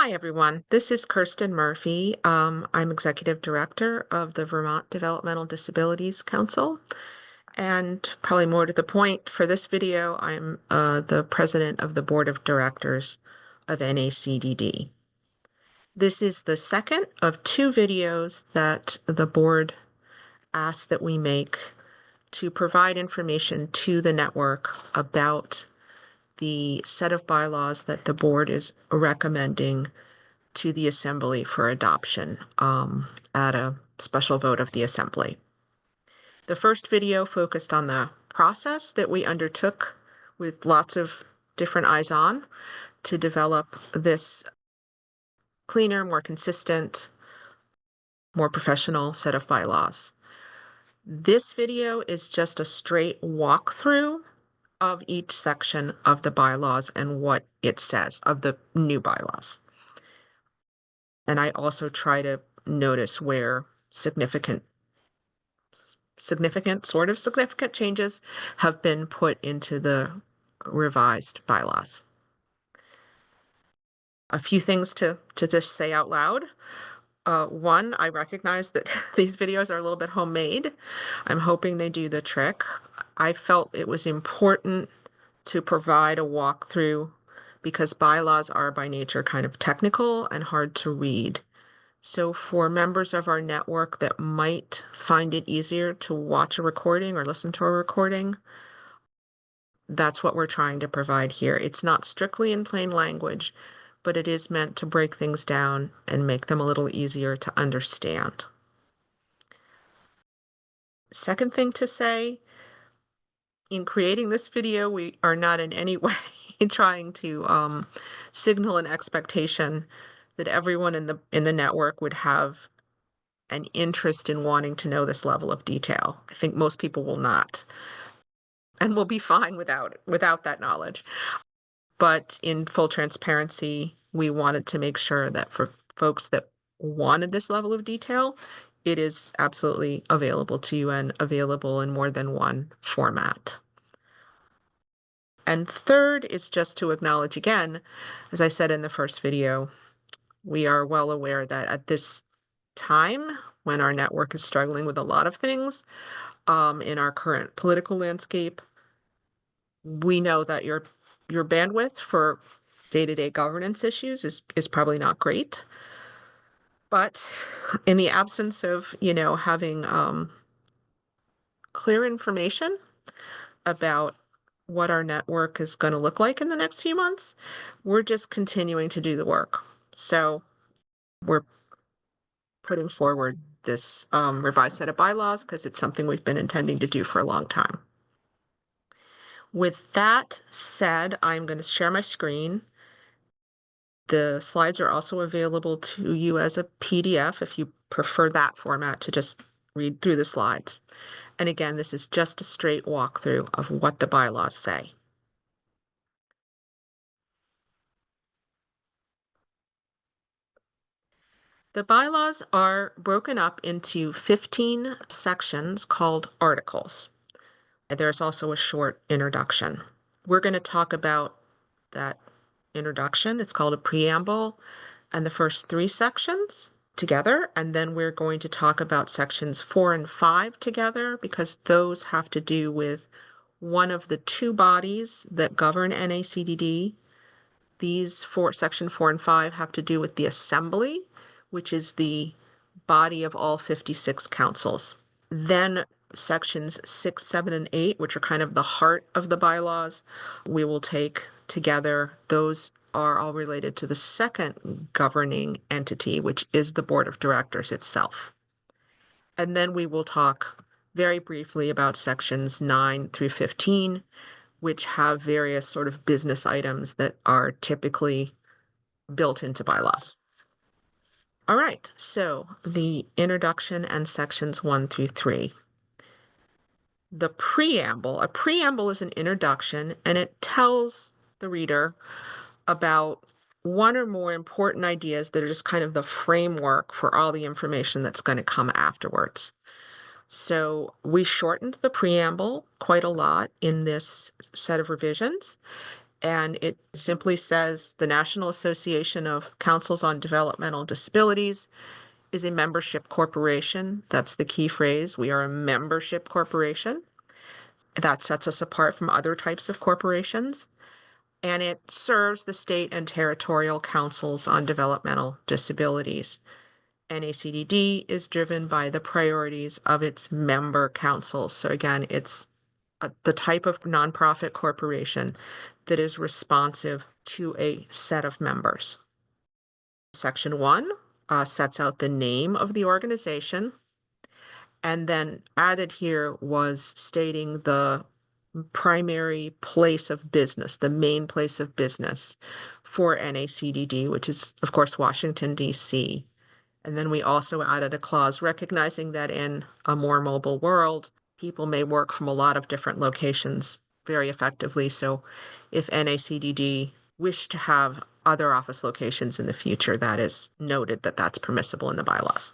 Hi, everyone. This is Kirsten Murphy. I'm Executive Director of the Vermont Developmental Disabilities Council. And probably more to the point, for this video, I'm the President of the Board of Directors of NACDD. This is the second of two videos that the board asked that we make to provide information to the network about the set of bylaws that the board is recommending to the Assembly for adoption at a special vote of the Assembly. The first video focused on the process that we undertook with lots of different eyes on to develop this cleaner, more consistent, more professional set of bylaws. This video is just a straight walkthrough of each section of the bylaws and what it says of the new bylaws. And I also try to notice where significant significant have been put into the revised bylaws. A few things to just say out loud. One, I recognize that these videos are a little bit homemade. I'm hoping they do the trick. I felt it was important to provide a walkthrough because bylaws are by nature kind of technical and hard to read. So for members of our network that might find it easier to watch a recording or listen to a recording, that's what we're trying to provide here. It's not strictly in plain language, but it is meant to break things down and make them a little easier to understand. Second thing to say, in creating this video, we are not in any way trying to signal an expectation that everyone in the network would have an interest in wanting to know this level of detail. I think most people will not, and will be fine without that knowledge. But in full transparency, we wanted to make sure that for folks that wanted this level of detail, it is absolutely available to you and available in more than one format. And third is just to acknowledge again, as I said in the first video, we are well aware that at this time, when our network is struggling with a lot of things in our current political landscape, we know that your bandwidth for day-to-day governance issues is probably not great. But in the absence of, having clear information about what our network is going to look like in the next few months, we're just continuing to do the work. So we're putting forward this revised set of bylaws because it's something we've been intending to do for a long time. With that said, I'm going to share my screen. The slides are also available to you as a PDF if you prefer that format to just read through the slides. And again, this is just a straight walkthrough of what the bylaws say. The bylaws are broken up into 15 sections called articles. There's also a short introduction. We're going to talk about that introduction. It's called a preamble, and the first 3 sections together, and then we're going to talk about sections 4 and 5 together because those have to do with one of the 2 bodies that govern NACDD. These section 4 and 5 have to do with the Assembly, which is the body of all 56 councils. Then sections 6, 7, and 8, which are kind of the heart of the bylaws, we will take together. Those are all related to the second governing entity, which is the Board of Directors itself. And then we will talk very briefly about sections 9 through 15, which have various sort of business items that are typically built into bylaws. All right, so the introduction and sections 1 through 3. The preamble. A preamble is an introduction, and it tells the reader about one or more important ideas that are just kind of the framework for all the information that's going to come afterwards. So we shortened the preamble quite a lot in this set of revisions, And it simply says the National Association of Councils on Developmental Disabilities is a membership corporation. That's the key phrase. We are a membership corporation. That sets us apart from other types of corporations. And it serves the state and territorial councils on developmental disabilities. NACDD is driven by the priorities of its member councils. So again, it's the type of nonprofit corporation that is responsive to a set of members. Section 1 sets out the name of the organization, and then added here was stating the primary place of business, the main place of business for NACDD, which is, of course, Washington, D.C. And then we also added a clause recognizing that in a more mobile world, people may work from a lot of different locations very effectively. So if NACDD wish to have other office locations in the future, that is noted that that's permissible in the bylaws.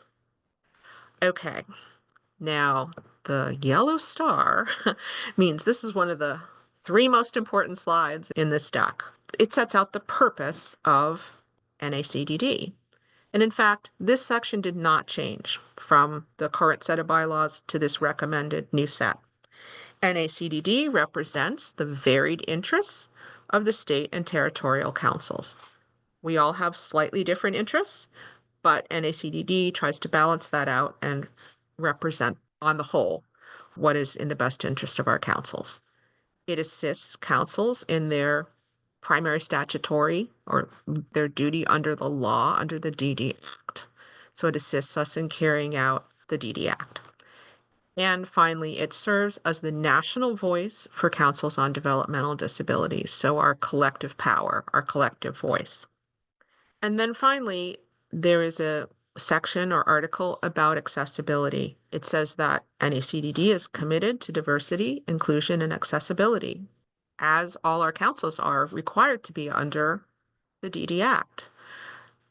Okay, now the yellow star means this is one of the 3 most important slides in this deck. It sets out the purpose of NACDD. And in fact, this section did not change from the current set of bylaws to this recommended new set. NACDD represents the varied interests of the state and territorial councils. We all have slightly different interests, but NACDD tries to balance that out and represent, on the whole, what is in the best interest of our councils. It assists councils in their primary statutory or their duty under the law, under the DD Act. So it assists us in carrying out the DD Act. And finally, it serves as the national voice for councils on developmental disabilities. So our collective power, our collective voice. And then finally, there is a section or article about accessibility. It says that NACDD is committed to diversity, inclusion, and accessibility, as all our councils are required to be under the DD Act,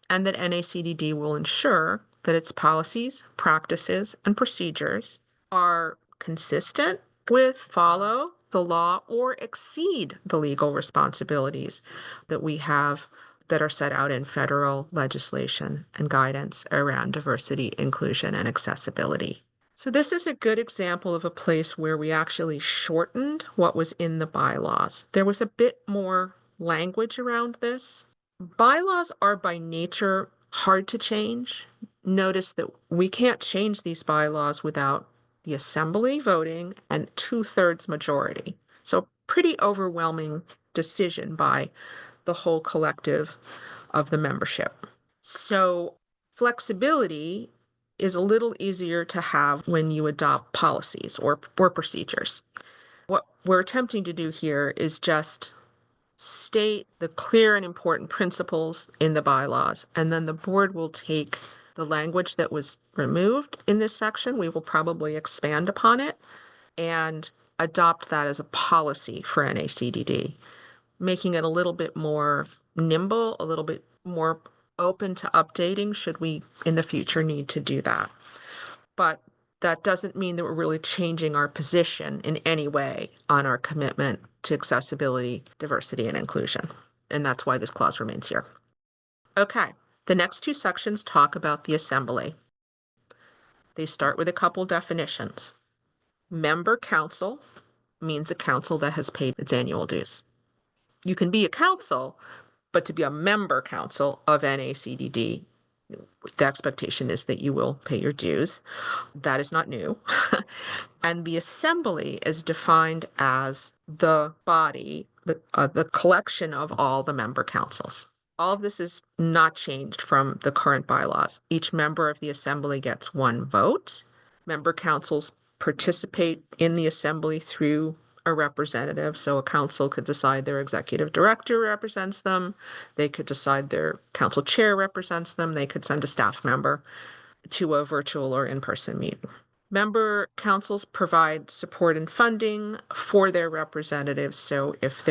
and that NACDD will ensure that its policies, practices, and procedures are consistent with, follow the law, or exceed the legal responsibilities that we have that are set out in federal legislation and guidance around diversity, inclusion, and accessibility. So this is a good example of a place where we actually shortened what was in the bylaws. There was a bit more language around this. Bylaws are by nature hard to change. Notice that we can't change these bylaws without the assembly voting and 2/3 majority. So pretty overwhelming decision by the whole collective of the membership. So flexibility is a little easier to have when you adopt policies or procedures. What we're attempting to do here is just state the clear and important principles in the bylaws, and then the board will take the language that was removed in this section, we will probably expand upon it, and adopt that as a policy for NACDD, making it a little bit more nimble, a little bit more open to updating should we in the future need to do that. But that doesn't mean that we're really changing our position in any way on our commitment to accessibility, diversity, and inclusion. And that's why this clause remains here. Okay, the next 2 sections talk about the assembly. They start with a couple definitions. Member council means a council that has paid its annual dues. You can be a council, but to be a member council of NACDD, the expectation is that you will pay your dues. That is not new. And the assembly is defined as the body, the collection of all the member councils. All of this is not changed from the current bylaws. Each member of the assembly gets 1 vote. Member councils participate in the assembly through a representative. So a council could decide their executive director represents them. They could decide their council chair represents them. They could send a staff member to a virtual or in-person meeting. Member councils provide support and funding for their representatives. So if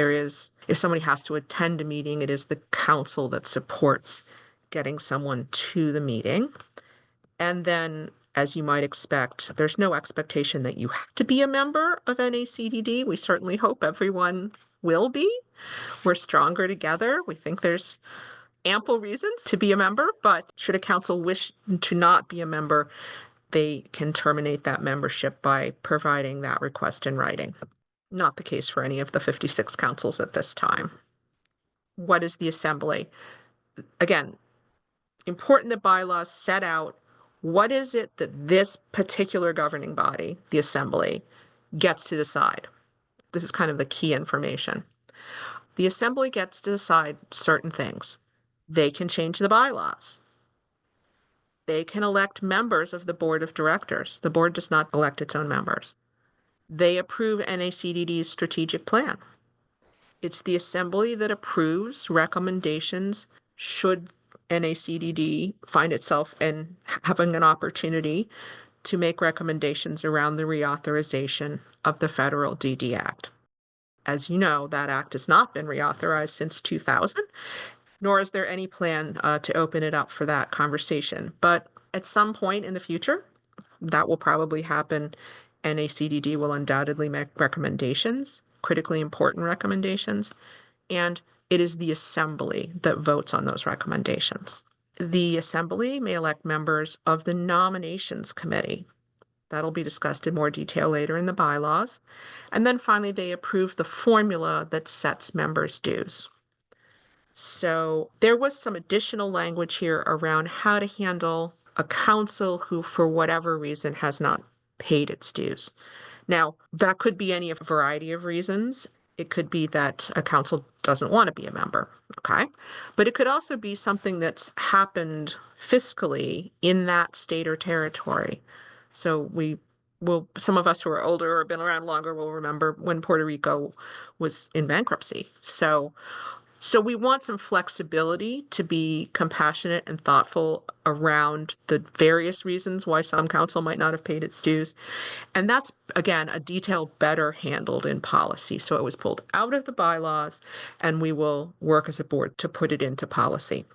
somebody has to attend a meeting, it is the council that supports getting someone to the meeting. And then, as you might expect, there's no expectation that you have to be a member of NACDD. We certainly hope everyone will be. We're stronger together. We think there's ample reasons to be a member, but should a council wish to not be a member, they can terminate that membership by providing that request in writing. Not the case for any of the 56 councils at this time. What is the assembly? Again, important that bylaws set out what is it that this particular governing body, the assembly, gets to decide. This is kind of the key information. The assembly gets to decide certain things. They can change the bylaws. They can elect members of the board of directors. The board does not elect its own members. They approve NACDD's strategic plan. It's the assembly that approves recommendations should NACDD find itself in having an opportunity to make recommendations around the reauthorization of the federal DD Act. As you know, that act has not been reauthorized since 2000, nor is there any plan to open it up for that conversation. But at some point in the future, that will probably happen. NACDD will undoubtedly make recommendations, critically important recommendations, and it is the assembly that votes on those recommendations. The assembly may elect members of the nominations committee. That'll be discussed in more detail later in the bylaws. And then finally, they approve the formula that sets members' dues. So there was some additional language here around how to handle a council who, for whatever reason, has not paid its dues. Now, that could be any variety of reasons. It could be that a council doesn't want to be a member, okay? But it could also be something that's happened fiscally in that state or territory. So some of us who are older or been around longer will remember when Puerto Rico was in bankruptcy. So we want some flexibility to be compassionate and thoughtful around the various reasons why some council might not have paid its dues. And that's, again, a detail better handled in policy. So it was pulled out of the bylaws, and we will work as a board to put it into policy.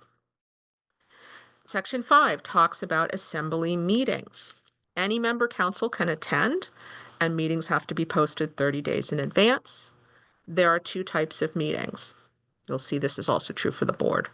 Section 5 talks about assembly meetings. Any member council can attend, and meetings have to be posted 30 days in advance. There are two types of meetings. You'll see this is also true for the board.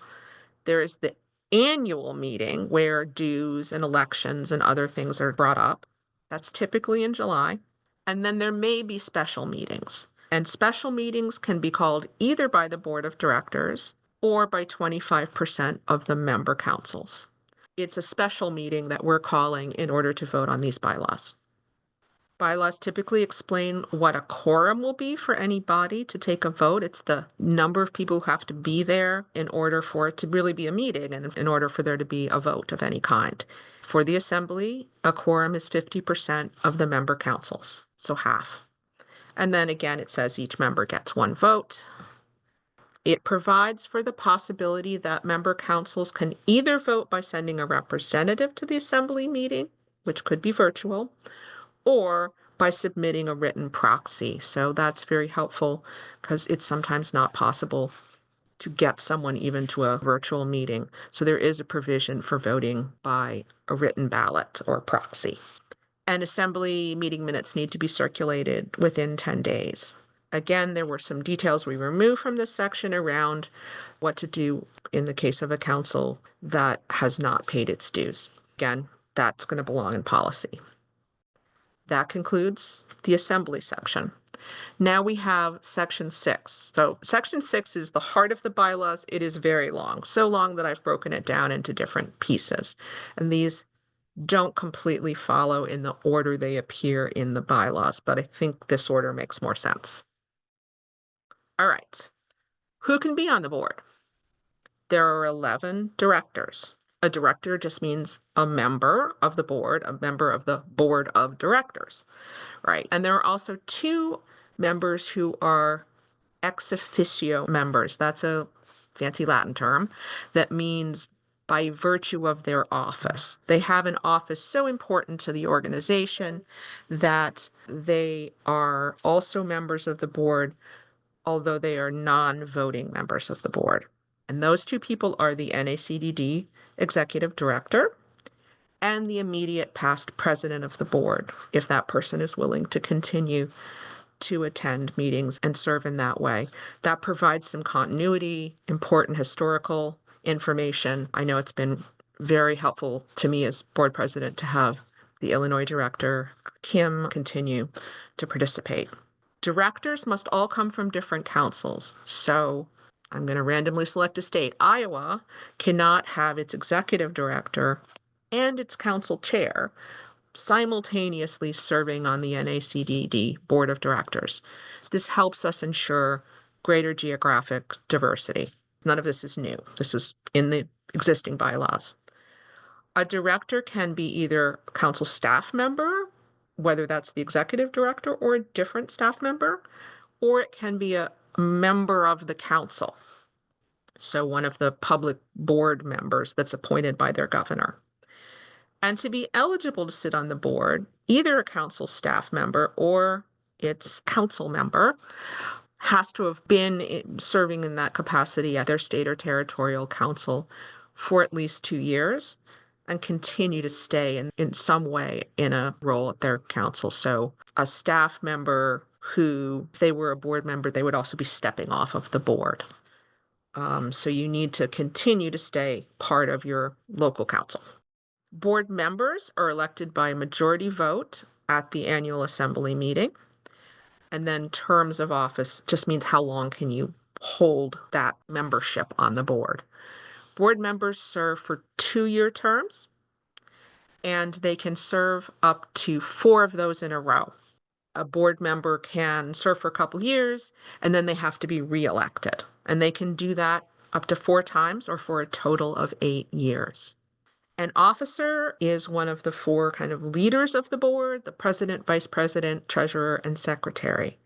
There is the annual meeting where dues and elections and other things are brought up. That's typically in July. And then there may be special meetings. And special meetings can be called either by the board of directors or by 25% of the member councils. It's a special meeting that we're calling in order to vote on these bylaws. Bylaws typically explain what a quorum will be for any body to take a vote. It's the number of people who have to be there in order for it to really be a meeting and in order for there to be a vote of any kind. For the assembly, a quorum is 50% of the member councils, so half. And then again, it says each member gets one vote. It provides for the possibility that member councils can either vote by sending a representative to the assembly meeting, which could be virtual, or by submitting a written proxy. So that's very helpful because it's sometimes not possible to get someone even to a virtual meeting. So there is a provision for voting by a written ballot or proxy. And assembly meeting minutes need to be circulated within 10 days. Again, there were some details we removed from this section around what to do in the case of a council that has not paid its dues. Again, that's going to belong in policy. That concludes the assembly section. Now we have section 6. So section 6 is the heart of the bylaws. It is very long, so long that I've broken it down into different pieces. And these don't completely follow in the order they appear in the bylaws, but I think this order makes more sense. All right. Who can be on the board? There are 11 directors. A director just means a member of the board, a member of the board of directors, right? And there are also 2 members who are ex officio members. That's a fancy Latin term that means by virtue of their office. They have an office so important to the organization that they are also members of the board, although they are non-voting members of the board. And those 2 people are the NACDD executive director and the immediate past president of the board, if that person is willing to continue to attend meetings and serve in that way. That provides some continuity, important historical information. I know it's been very helpful to me as board president to have the Illinois director, Kim, continue to participate. Directors must all come from different councils. So I'm going to randomly select a state. Iowa cannot have its executive director and its council chair simultaneously serving on the NACDD board of directors. This helps us ensure greater geographic diversity. None of this is new. This is in the existing bylaws. A director can be either a council staff member, whether that's the executive director or a different staff member, or it can be a member of the council. So one of the public board members that's appointed by their governor. And to be eligible to sit on the board, either a council staff member or its council member has to have been serving in that capacity at their state or territorial council for at least 2 years and continue to stay in some way in a role at their council. So a staff member who, if they were a board member, they would also be stepping off of the board. So you need to continue to stay part of your local council. Board members are elected by majority vote at the annual assembly meeting. And then terms of office just means how long can you hold that membership on the board. Board members serve for 2-year terms, and they can serve up to 4 of those in a row. A board member can serve for a couple years, and then they have to be reelected. And they can do that up to 4 times or for a total of 8 years. An officer is one of the 4 kind of leaders of the board: the president, vice president, treasurer, and secretary.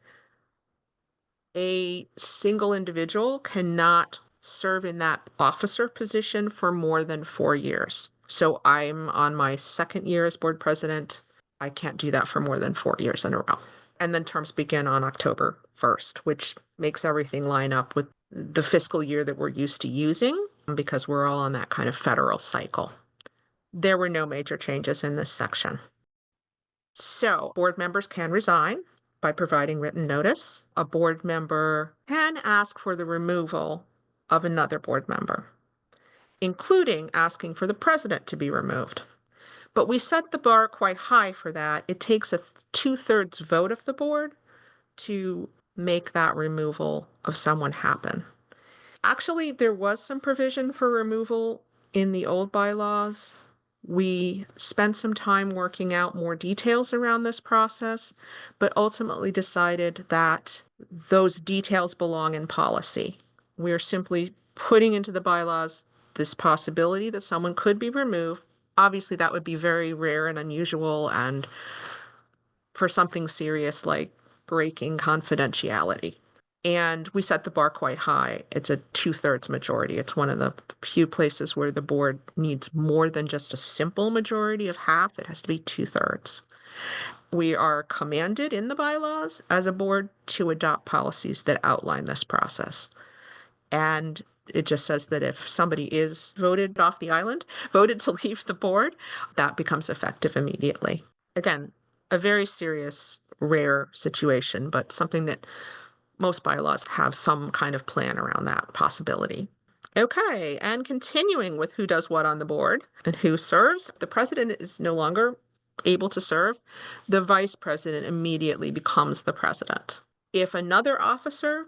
A single individual cannot serve in that officer position for more than 4 years. So I'm on my 2nd year as board president. I can't do that for more than 4 years in a row. And then terms begin on October 1st, which makes everything line up with the fiscal year that we're used to using because we're all on that kind of federal cycle. There were no major changes in this section. So board members can resign by providing written notice. A board member can ask for the removal of another board member, including asking for the president to be removed. But we set the bar quite high for that. It takes a 2/3 vote of the board to make that removal of someone happen. Actually, there was some provision for removal in the old bylaws. We spent some time working out more details around this process, but ultimately decided that those details belong in policy. We're simply putting into the bylaws this possibility that someone could be removed. Obviously, that would be very rare and unusual, and for something serious like breaking confidentiality. And we set the bar quite high. It's a 2/3 majority. It's one of the few places where the board needs more than just a simple majority of half. It has to be 2/3. We are commanded in the bylaws as a board to adopt policies that outline this process. And it just says that if somebody is voted off the island, voted to leave the board, that becomes effective immediately. Again, a very serious, rare situation, but something that most bylaws have some kind of plan around that possibility. Okay, and continuing with who does what on the board and who serves, the president is no longer able to serve. The vice president immediately becomes the president. If another officer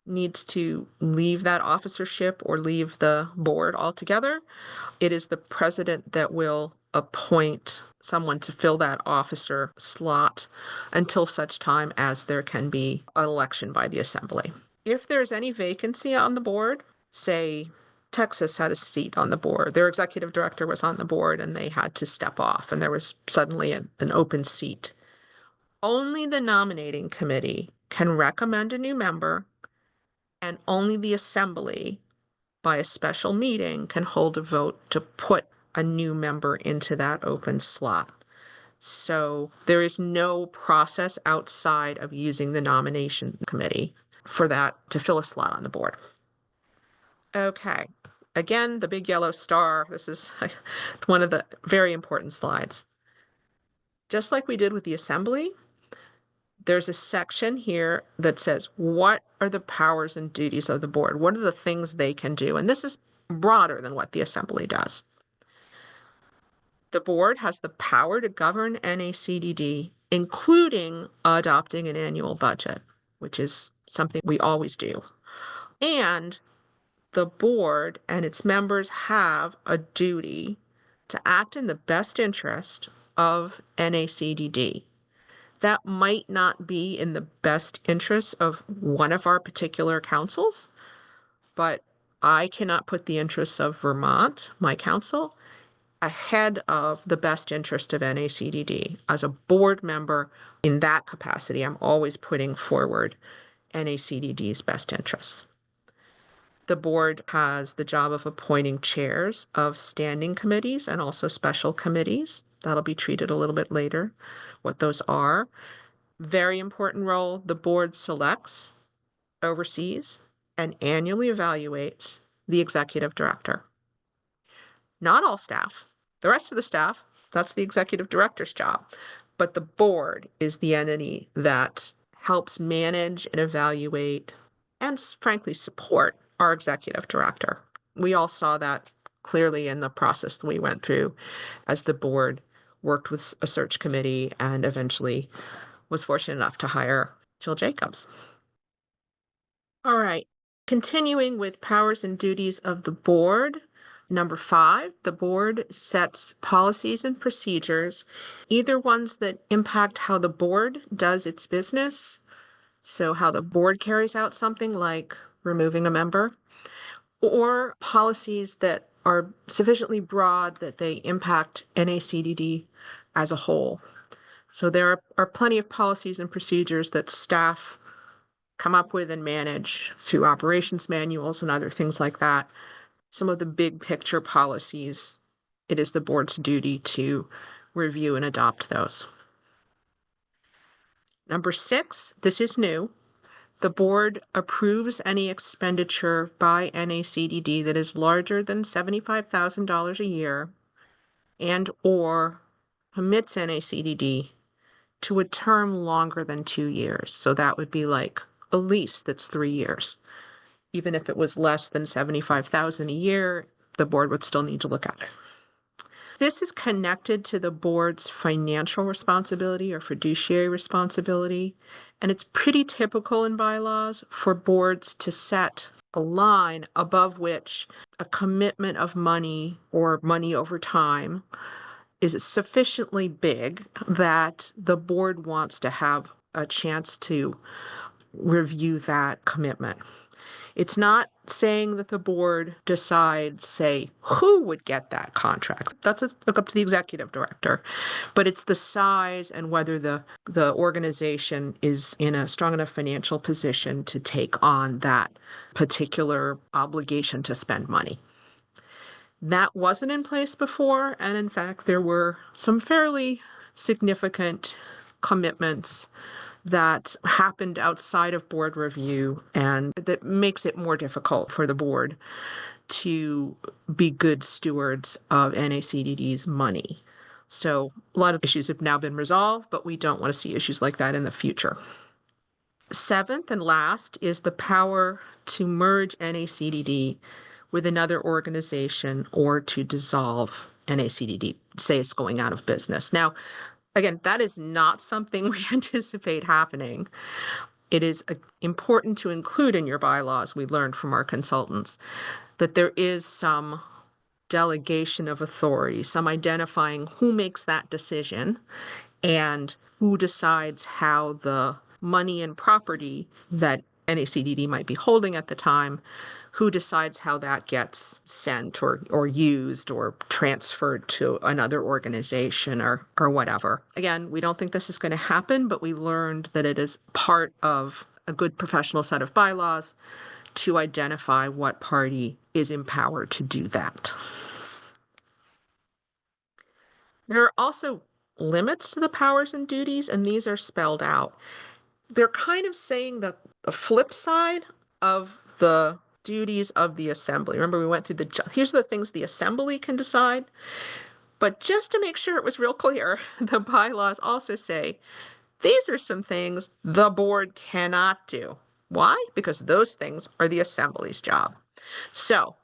needs to leave that officership or leave the board altogether, it is the president that will appoint someone to fill that officer slot until such time as there can be an election by the assembly. If there's any vacancy on the board, say Texas had a seat on the board, their executive director was on the board and they had to step off and there was suddenly an open seat, only the nominating committee can recommend a new member, and only the assembly by a special meeting can hold a vote to put a new member into that open slot. So there is no process outside of using the nomination committee for that to fill a slot on the board. Okay, again, the big yellow star. This is one of the very important slides. Just like we did with the assembly, There's a section here that says, what are the powers and duties of the board? What are the things they can do? And this is broader than what the assembly does. The board has the power to govern NACDD, including adopting an annual budget, which is something we always do. And the board and its members have a duty to act in the best interest of NACDD. That might not be in the best interest of one of our particular councils, but I cannot put the interests of Vermont, my council, ahead of the best interest of NACDD. As a board member in that capacity, I'm always putting forward NACDD's best interests. The board has the job of appointing chairs of standing committees and also special committees. That'll be treated a little bit later, what those are. Very important role, the board selects, oversees, and annually evaluates the executive director. Not all staff. The rest of the staff, that's the executive director's job. But the board is the entity that helps manage and evaluate and frankly support our executive director. We all saw that clearly in the process that we went through as the board worked with a search committee and eventually was fortunate enough to hire Jill Jacobs. All right, continuing with powers and duties of the board. Number 5, the board sets policies and procedures, either ones that impact how the board does its business, so how the board carries out something like removing a member, or policies that are sufficiently broad that they impact NACDD as a whole. So there are plenty of policies and procedures that staff come up with and manage through operations manuals and other things like that. Some of the big picture policies, it is the board's duty to review and adopt those. Number 6, this is new. The board approves any expenditure by NACDD that is larger than $75,000 a year and or commits NACDD to a term longer than 2 years. So that would be like a lease that's 3 years. Even if it was less than $75,000 a year, the board would still need to look at it. This is connected to the board's financial responsibility or fiduciary responsibility, and it's pretty typical in bylaws for boards to set a line above which a commitment of money or money over time is sufficiently big that the board wants to have a chance to review that commitment. It's not saying that the board decides, say, who would get that contract. That's up to the executive director. But it's the size and whether the organization is in a strong enough financial position to take on that particular obligation to spend money. That wasn't in place before, and in fact, there were some fairly significant commitments that happened outside of board review, and that makes it more difficult for the board to be good stewards of NACDD's money. So a lot of issues have now been resolved, but we don't want to see issues like that in the future. 7th and last is the power to merge NACDD with another organization or to dissolve NACDD, say it's going out of business. Now, again, that is not something we anticipate happening. It is important to include in your bylaws, we learned from our consultants, that there is some delegation of authority, some identifying who makes that decision and who decides how the money and property that NACDD might be holding at the time, who decides how that gets sent or used or transferred to another organization or whatever. Again, we don't think this is going to happen, but we learned that it is part of a good professional set of bylaws to identify what party is empowered to do that. There are also limits to the powers and duties, and these are spelled out. They're kind of saying that the flip side of the duties of the assembly. Remember, we went through here's the things the assembly can decide. But just to make sure it was real clear, the bylaws also say These are some things the board cannot do. Why? Because those things are the assembly's job. So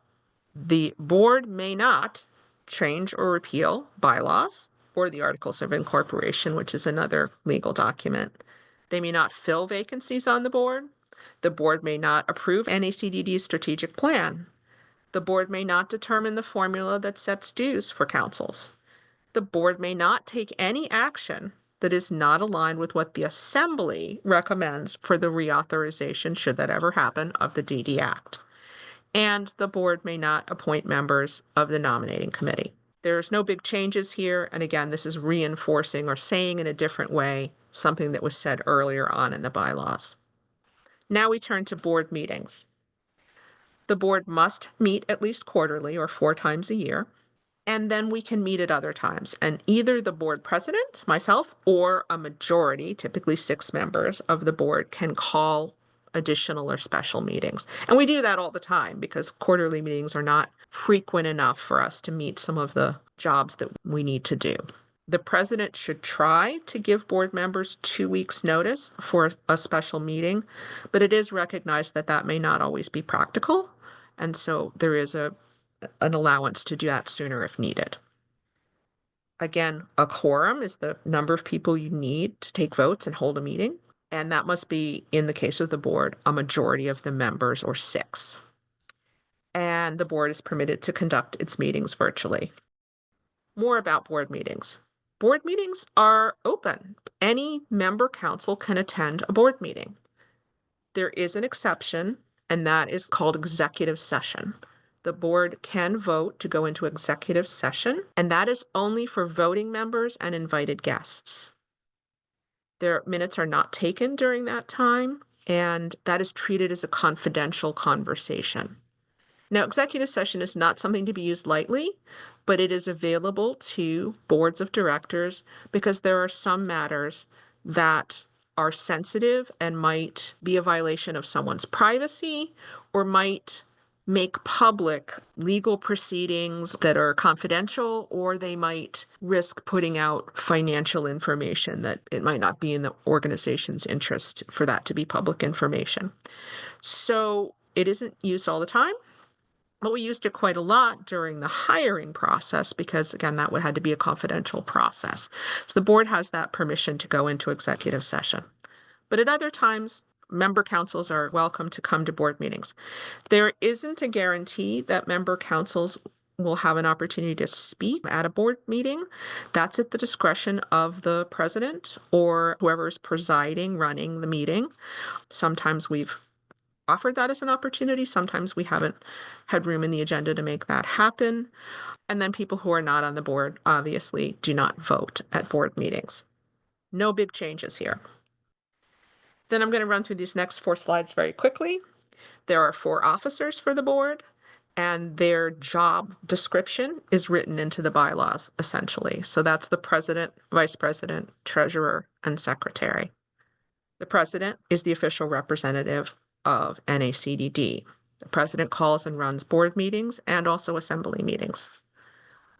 the board may not change or repeal bylaws or the articles of incorporation, which is another legal document. They may not fill vacancies on the board. The board may not approve NACDD's strategic plan. The board may not determine the formula that sets dues for councils. The board may not take any action that is not aligned with what the assembly recommends for the reauthorization, should that ever happen, of the DD Act. And the board may not appoint members of the nominating committee. There's no big changes here. And again, this is reinforcing or saying in a different way something that was said earlier on in the bylaws. Now we turn to board meetings. The board must meet at least quarterly or 4 times a year. And then we can meet at other times. And either the board president, myself, or a majority, typically 6 members of the board, can call additional or special meetings. And we do that all the time because quarterly meetings are not frequent enough for us to meet some of the jobs that we need to do. The president should try to give board members 2 weeks notice for a special meeting, but it is recognized that that may not always be practical. And so there is an allowance to do that sooner if needed. Again, a quorum is the number of people you need to take votes and hold a meeting. And that must be, in the case of the board, a majority of the members, or 6. And the board is permitted to conduct its meetings virtually. More about board meetings. Board meetings are open. Any member council can attend a board meeting. There is an exception, and that is called executive session. The board can vote to go into executive session, and that is only for voting members and invited guests. Their minutes are not taken during that time, and that is treated as a confidential conversation. Now, executive session is not something to be used lightly, but it is available to boards of directors because there are some matters that are sensitive and might be a violation of someone's privacy or might make public legal proceedings that are confidential, or they might risk putting out financial information that it might not be in the organization's interest for that to be public information. So it isn't used all the time, but we used it quite a lot during the hiring process because, again, that had to be a confidential process. So the board has that permission to go into executive session. But at other times, member councils are welcome to come to board meetings. There isn't a guarantee that member councils will have an opportunity to speak at a board meeting. That's at the discretion of the president or whoever is presiding, running the meeting. Sometimes we've offered that as an opportunity. Sometimes we haven't had room in the agenda to make that happen. And then people who are not on the board obviously do not vote at board meetings. No big changes here. Then I'm going to run through these next 4 slides very quickly. There are 4 officers for the board, and their job description is written into the bylaws, essentially. So that's the president, vice president, treasurer, and secretary. The president is the official representative of NACDD. The president calls and runs board meetings and also assembly meetings.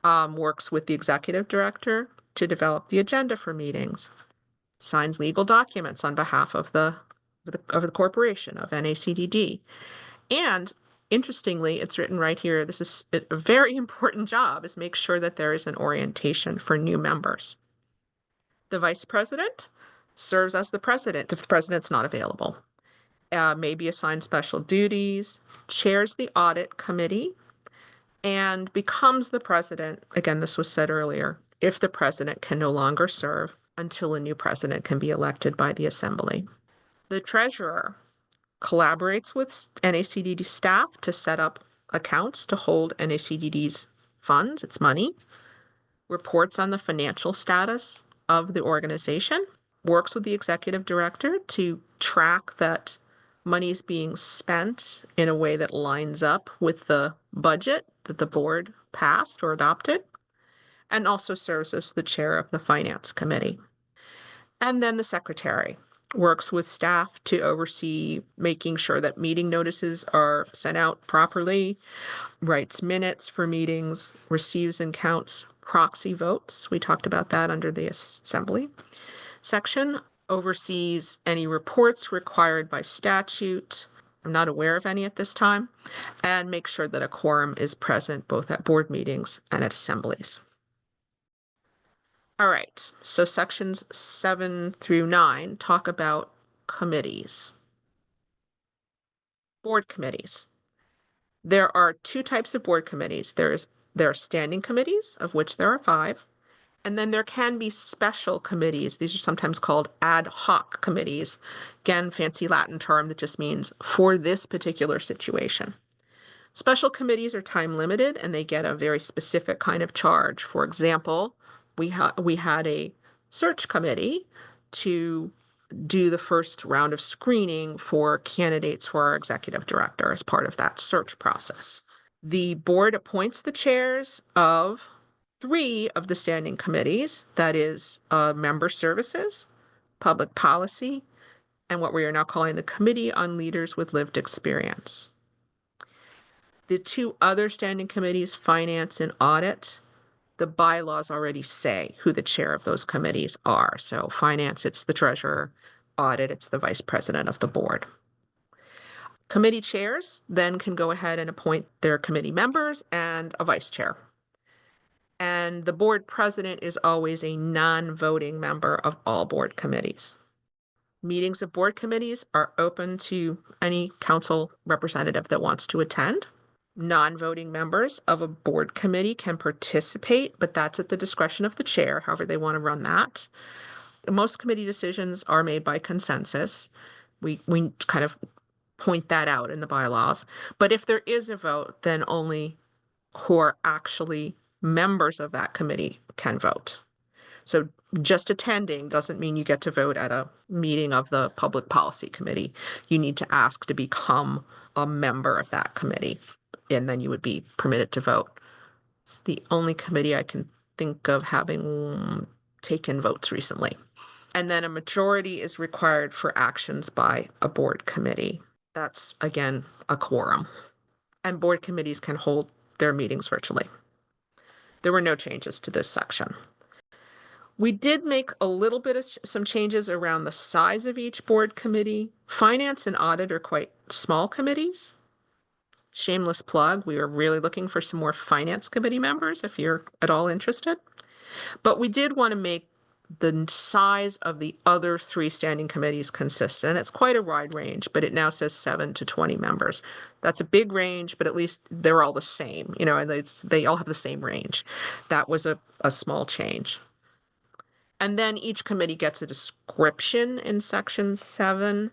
Works with the executive director to develop the agenda for meetings. Signs legal documents on behalf of the corporation of NACDD. And interestingly, it's written right here, this is a very important job, is make sure that there is an orientation for new members. The vice president serves as the president if the president's not available. May be assigned special duties, chairs the audit committee, and becomes the president, again, this was said earlier, if the president can no longer serve until a new president can be elected by the assembly. The treasurer collaborates with NACDD staff to set up accounts to hold NACDD's funds, its money, reports on the financial status of the organization, works with the executive director to track that money is being spent in a way that lines up with the budget that the board passed or adopted, and also serves as the chair of the finance committee. And then the secretary works with staff to oversee making sure that meeting notices are sent out properly, writes minutes for meetings, receives and counts proxy votes. We talked about that under the assembly section. oversees any reports required by statute. I'm not aware of any at this time, and makes sure that a quorum is present both at board meetings and at assemblies. All right, so sections 7 through 9 talk about committees. Board committees. There are two types of board committees. There are standing committees, of which there are 5. And then there can be special committees. These are sometimes called ad hoc committees. Again, fancy Latin term that just means for this particular situation. Special committees are time limited and they get a very specific kind of charge. For example, we had a search committee to do the first round of screening for candidates for our executive director as part of that search process. The board appoints the chairs of 3 of the standing committees, that is member services, public policy, and what we are now calling the Committee on Leaders with Lived Experience. The 2 other standing committees, finance and audit, the bylaws already say who the chair of those committees are. So finance, it's the treasurer, audit, it's the vice president of the board. Committee chairs then can go ahead and appoint their committee members and a vice chair. And the board president is always a non-voting member of all board committees. Meetings of board committees are open to any council representative that wants to attend. Non-voting members of a board committee can participate, but that's at the discretion of the chair, however they want to run that. Most committee decisions are made by consensus. We kind of point that out in the bylaws. But if there is a vote, then only who are actually members of that committee can vote. So just attending doesn't mean you get to vote at a meeting of the Public Policy Committee. You need to ask to become a member of that committee, and then you would be permitted to vote. It's the only committee I can think of having taken votes recently. And then a majority is required for actions by a board committee. That's, again, a quorum. And board committees can hold their meetings virtually. There were no changes to this section. We did make a little bit of some changes around the size of each board committee. Finance and audit are quite small committees. Shameless plug, we are really looking for some more finance committee members if you're at all interested. But we did want to make the size of the other 3 standing committees consistent. It's quite a wide range, but it now says 7 to 20 members. That's a big range, but at least they're all the same, and they all have the same range. That was a small change. And then each committee gets a description in section 7.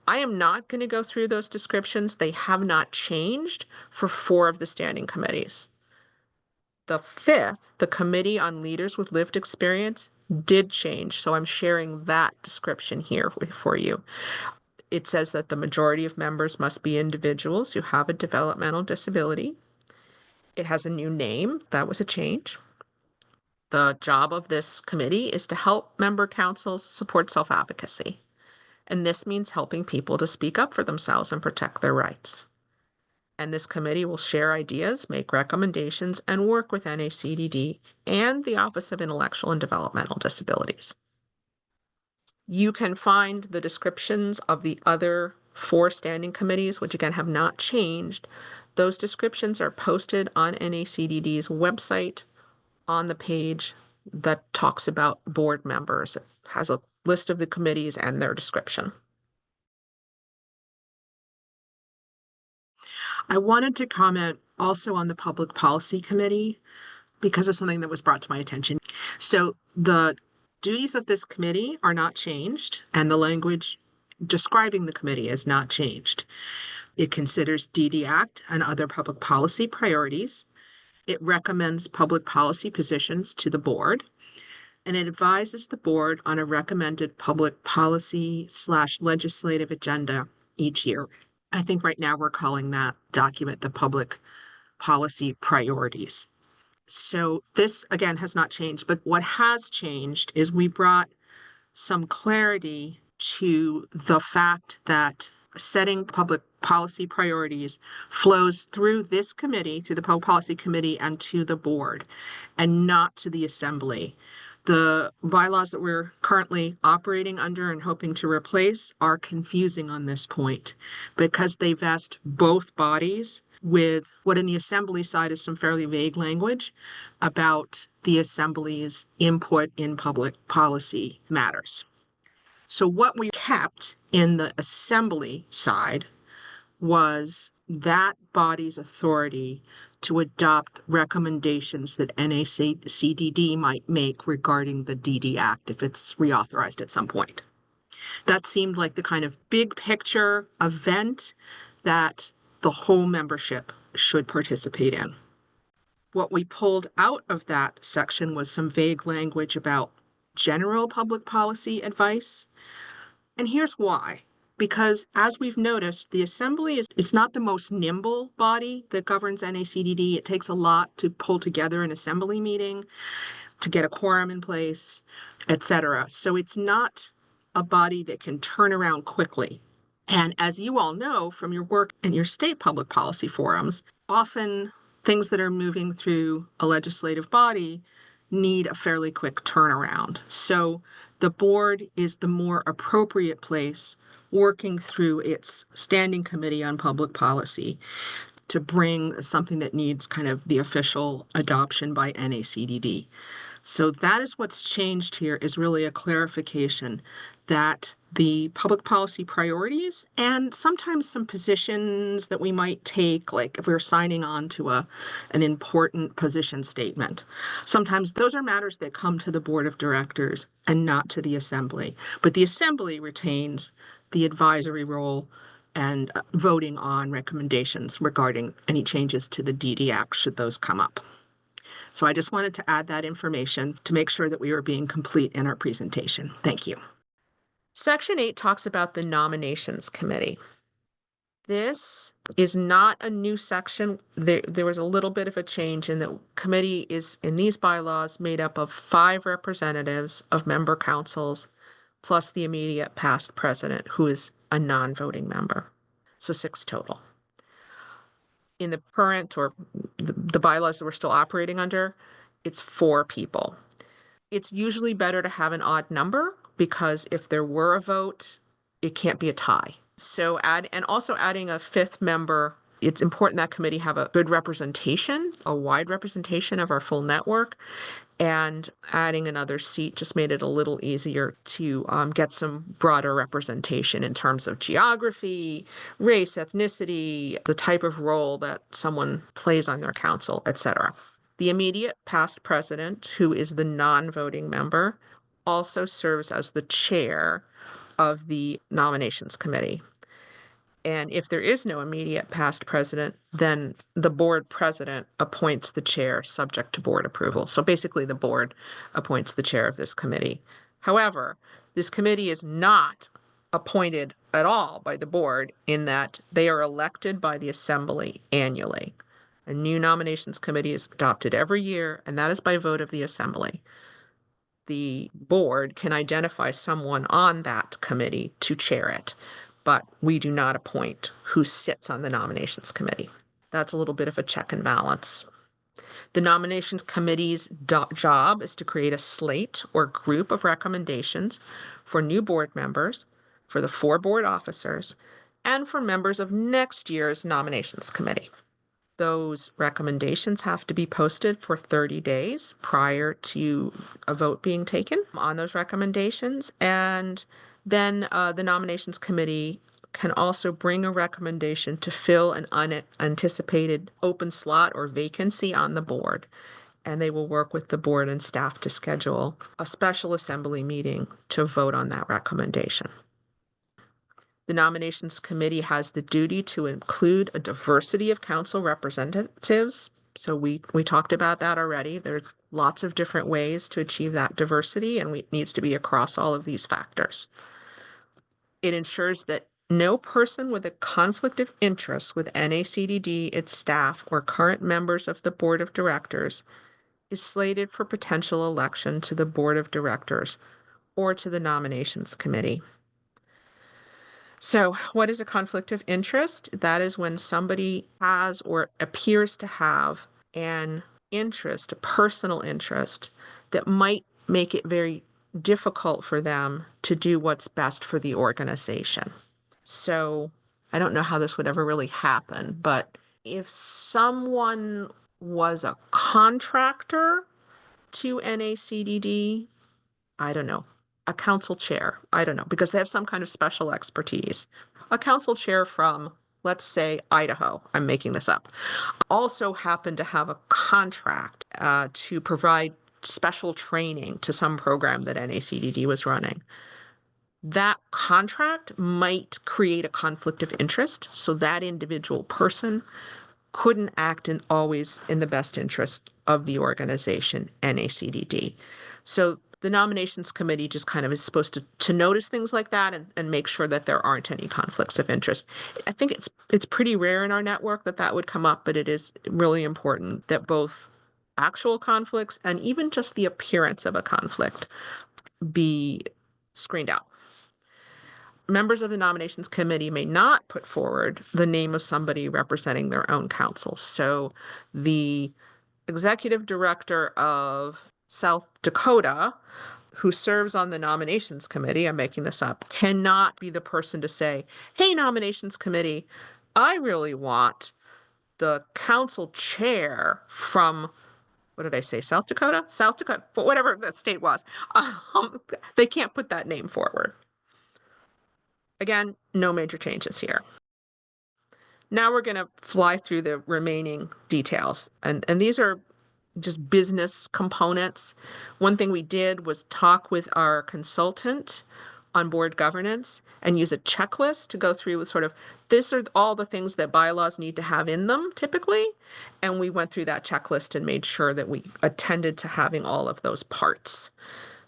I am not going to go through those descriptions. They have not changed for 4 of the standing committees. The 5th, the Committee on Leaders with Lived Experience, did change, so I'm sharing that description here for you. It says that the majority of members must be individuals who have a developmental disability. It has a new name. That was a change. The job of this committee is to help member councils support self-advocacy. And this means helping people to speak up for themselves and protect their rights. And this committee will share ideas, make recommendations, and work with NACDD and the Office of Intellectual and Developmental Disabilities. You can find the descriptions of the other 4 standing committees, which again have not changed. Those descriptions are posted on NACDD's website on the page that talks about board members. It has a list of the committees and their description. I wanted to comment also on the Public Policy Committee because of something that was brought to my attention. So the duties of this committee are not changed, and the language describing the committee is not changed. It considers DD Act and other public policy priorities. It recommends public policy positions to the board, and it advises the board on a recommended public policy/legislative agenda each year. I think right now we're calling that document the public policy priorities. So this, again, has not changed, but what has changed is we brought some clarity to the fact that setting public policy priorities flows through this committee, through the Public Policy Committee, and to the board, and not to the assembly. The bylaws that we're currently operating under and hoping to replace are confusing on this point because they vest both bodies with what in the assembly side is some fairly vague language about the assembly's input in public policy matters. So what we kept in the assembly side was that body's authority to adopt recommendations that NACDD might make regarding the DD Act if it's reauthorized at some point. That seemed like the kind of big picture event that the whole membership should participate in. What we pulled out of that section was some vague language about general public policy advice. And here's why. Because as we've noticed, the assembly it's not the most nimble body that governs NACDD. It takes a lot to pull together an assembly meeting, to get a quorum in place, etc. So it's not a body that can turn around quickly. And as you all know from your work in your state public policy forums, often things that are moving through a legislative body need a fairly quick turnaround. So the board is the more appropriate place working through its standing committee on public policy to bring something that needs kind of the official adoption by NACDD. So that is what's changed here, is really a clarification that the public policy priorities and sometimes some positions that we might take, like if we're signing on to an important position statement, sometimes those are matters that come to the board of directors and not to the assembly. But the assembly retains the advisory role and voting on recommendations regarding any changes to the DD Act should those come up. So I just wanted to add that information to make sure that we were being complete in our presentation. Thank you. Section 8 talks about the nominations committee. This is not a new section. There was a little bit of a change in that committee is, in these bylaws, made up of 5 representatives of member councils, plus the immediate past president, who is a non-voting member. So 6 total. In the current or the bylaws that we're still operating under, it's 4 people. It's usually better to have an odd number because if there were a vote, it can't be a tie. So also adding a 5th member, it's important that committee have a good representation, a wide representation of our full network, and adding another seat just made it a little easier to get some broader representation in terms of geography, race, ethnicity, the type of role that someone plays on their council, etc. The immediate past president, who is the non-voting member, also serves as the chair of the nominations committee. And if there is no immediate past president, then the board president appoints the chair subject to board approval. So basically the board appoints the chair of this committee. However, this committee is not appointed at all by the board in that they are elected by the assembly annually. A new nominations committee is adopted every year, and that is by vote of the assembly. The board can identify someone on that committee to chair it, but we do not appoint who sits on the nominations committee. That's a little bit of a check and balance. The nominations committee's job is to create a slate or group of recommendations for new board members, for the 4 board officers, and for members of next year's nominations committee. Those recommendations have to be posted for 30 days prior to a vote being taken on those recommendations. And then the nominations committee can also bring a recommendation to fill an unanticipated open slot or vacancy on the board. And they will work with the board and staff to schedule a special assembly meeting to vote on that recommendation. The nominations committee has the duty to include a diversity of council representatives. So we talked about that already. There's lots of different ways to achieve that diversity, and it needs to be across all of these factors. It ensures that no person with a conflict of interest with NACDD, its staff, or current members of the board of directors is slated for potential election to the board of directors or to the nominations committee. So what is a conflict of interest? That is when somebody has or appears to have an interest, a personal interest, that might make it very difficult for them to do what's best for the organization. So I don't know how this would ever really happen, but if someone was a contractor to NACDD, I don't know, a council chair, I don't know, because they have some kind of special expertise. A council chair from, let's say, Idaho, I'm making this up, also happened to have a contract to provide special training to some program that NACDD was running. That contract might create a conflict of interest, so that individual person couldn't act always in the best interest of the organization, NACDD. So the nominations committee just kind of is supposed to notice things like that and make sure that there aren't any conflicts of interest. I think it's pretty rare in our network that would come up, but it is really important that both actual conflicts and even just the appearance of a conflict be screened out. Members of the nominations committee may not put forward the name of somebody representing their own council. So the executive director of South Dakota, who serves on the nominations committee, I'm making this up, cannot be the person to say, hey, nominations committee, I really want the council chair from, what did I say, South Dakota? South Dakota, but whatever that state was. They can't put that name forward. Again, no major changes here. Now we're going to fly through the remaining details. And these are just business components. One thing we did was talk with our consultant on board governance and use a checklist to go through with sort of, this are all the things that bylaws need to have in them typically. And we went through that checklist and made sure that we attended to having all of those parts.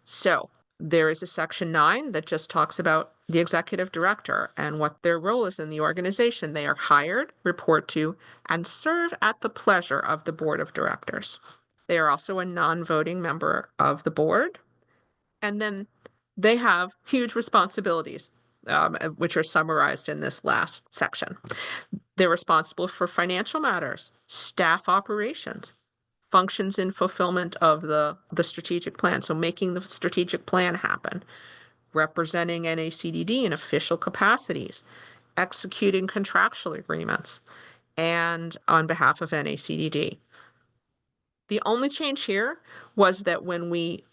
So there is a section 9 that just talks about the executive director and what their role is in the organization. They are hired, report to, and serve at the pleasure of the board of directors. They are also a non-voting member of the board. And then they have huge responsibilities, which are summarized in this last section. They're responsible for financial matters, staff operations, functions in fulfillment of the strategic plan. So making the strategic plan happen, representing NACDD in official capacities, executing contractual agreements, and on behalf of NACDD. The only change here was that when we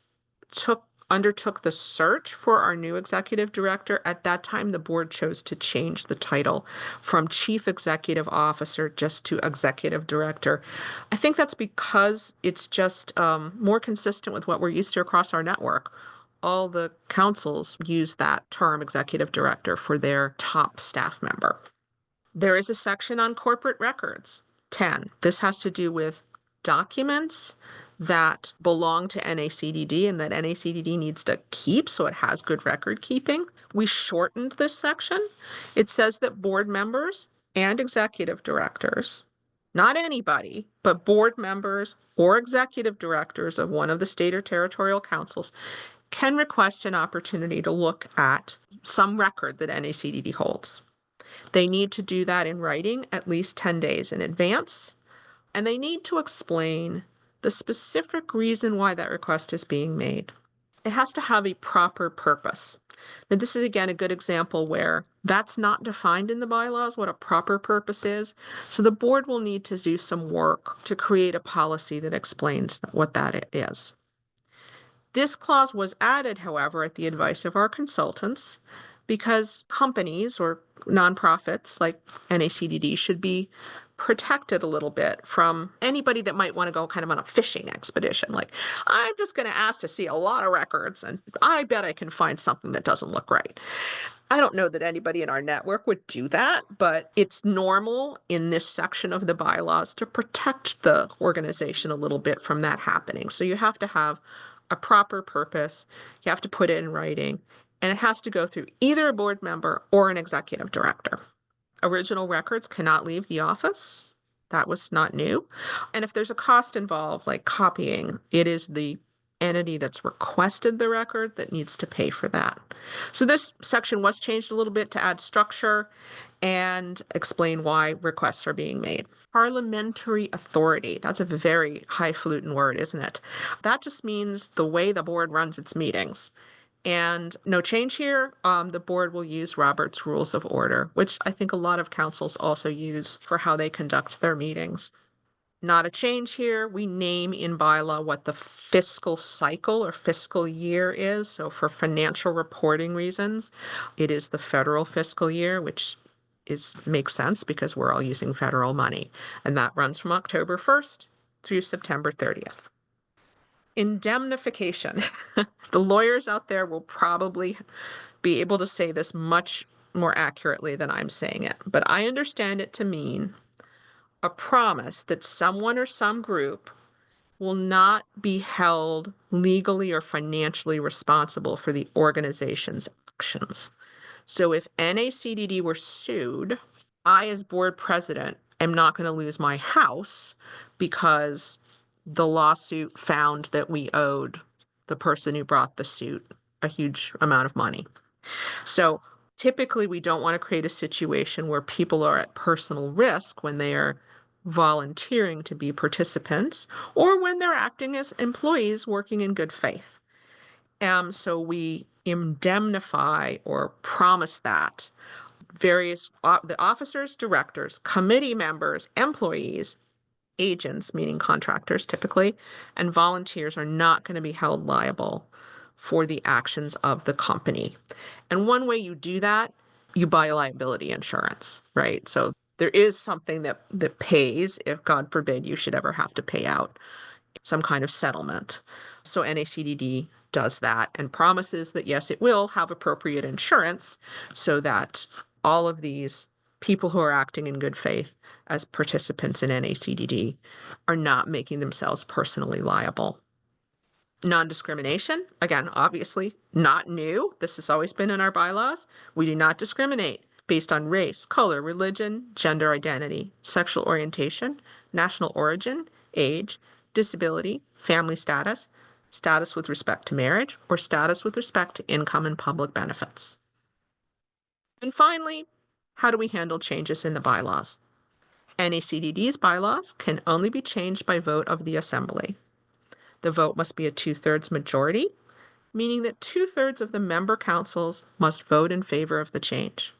undertook the search for our new executive director, at that time the board chose to change the title from chief executive officer just to executive director. I think that's because it's just more consistent with what we're used to across our network. All the councils use that term executive director for their top staff member. There is a section on corporate records, 10. This has to do with documents that belong to NACDD and that NACDD needs to keep so it has good record keeping. We shortened this section. It says that board members and executive directors, not anybody, but board members or executive directors of one of the state or territorial councils can request an opportunity to look at some record that NACDD holds. They need to do that in writing at least 10 days in advance, and they need to explain the specific reason why that request is being made. It has to have a proper purpose. Now, this is again a good example where that's not defined in the bylaws what a proper purpose is. So the board will need to do some work to create a policy that explains what that is. This clause was added, however, at the advice of our consultants because companies or nonprofits like NACDD should be protected a little bit from anybody that might want to go kind of on a fishing expedition. Like, I'm just going to ask to see a lot of records and I bet I can find something that doesn't look right. I don't know that anybody in our network would do that, but it's normal in this section of the bylaws to protect the organization a little bit from that happening. So you have to have a proper purpose. You have to put it in writing, and it has to go through either a board member or an executive director. Original records cannot leave the office. That was not new. And if there's a cost involved, like copying, it is the entity that's requested the record that needs to pay for that. So this section was changed a little bit to add structure and explain why requests are being made. Parliamentary authority. That's a very highfalutin word, isn't it? That just means the way the board runs its meetings. And no change here. The board will use Robert's Rules of Order, which I think a lot of councils also use for how they conduct their meetings. Not a change here. We name in bylaw what the fiscal cycle or fiscal year is. So for financial reporting reasons, it is the federal fiscal year, which makes sense because we're all using federal money. And that runs from October 1st through September 30th. Indemnification. The lawyers out there will probably be able to say this much more accurately than I'm saying it, but I understand it to mean a promise that someone or some group will not be held legally or financially responsible for the organization's actions. So if NACDD were sued, I, as board president, am not going to lose my house because the lawsuit found that we owed the person who brought the suit a huge amount of money. So typically, we don't want to create a situation where people are at personal risk when they are volunteering to be participants or when they're acting as employees working in good faith. So we indemnify or promise that the officers, directors, committee members, employees, agents, meaning contractors typically, and volunteers are not going to be held liable for the actions of the company. And one way you do that, you buy liability insurance, right? So there is something that pays if, God forbid, you should ever have to pay out some kind of settlement. So NACDD does that and promises that, yes, it will have appropriate insurance so that all of these people who are acting in good faith as participants in NACDD are not making themselves personally liable. Non-discrimination, again, obviously not new. This has always been in our bylaws. We do not discriminate based on race, color, religion, gender identity, sexual orientation, national origin, age, disability, family status, status with respect to marriage, or status with respect to income and public benefits. And finally, how do we handle changes in the bylaws? NACDD's bylaws can only be changed by vote of the assembly. The vote must be a 2/3 majority, meaning that 2/3 of the member councils must vote in favor of the change.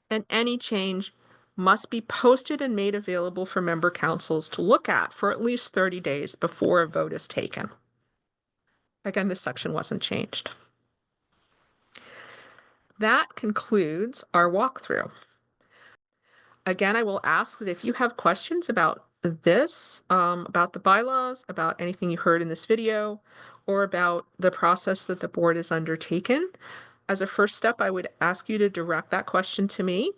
And any change must be posted and made available for member councils to look at for at least 30 days before a vote is taken. Again, this section wasn't changed. That concludes our walkthrough. Again, I will ask that if you have questions about this, about the bylaws, about anything you heard in this video, or about the process that the board has undertaken, as a first step, I would ask you to direct that question to me.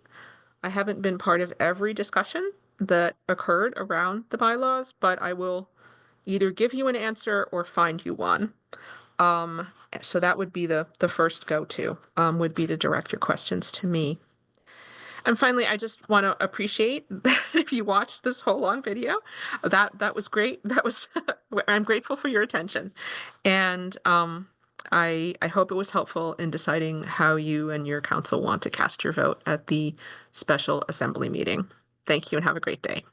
I haven't been part of every discussion that occurred around the bylaws, but I will either give you an answer or find you one. So that would be the first go-to, would be to direct your questions to me. And finally, I just want to appreciate if you watched this whole long video. That was great. I'm grateful for your attention. And I hope it was helpful in deciding how you and your council want to cast your vote at the special assembly meeting. Thank you and have a great day.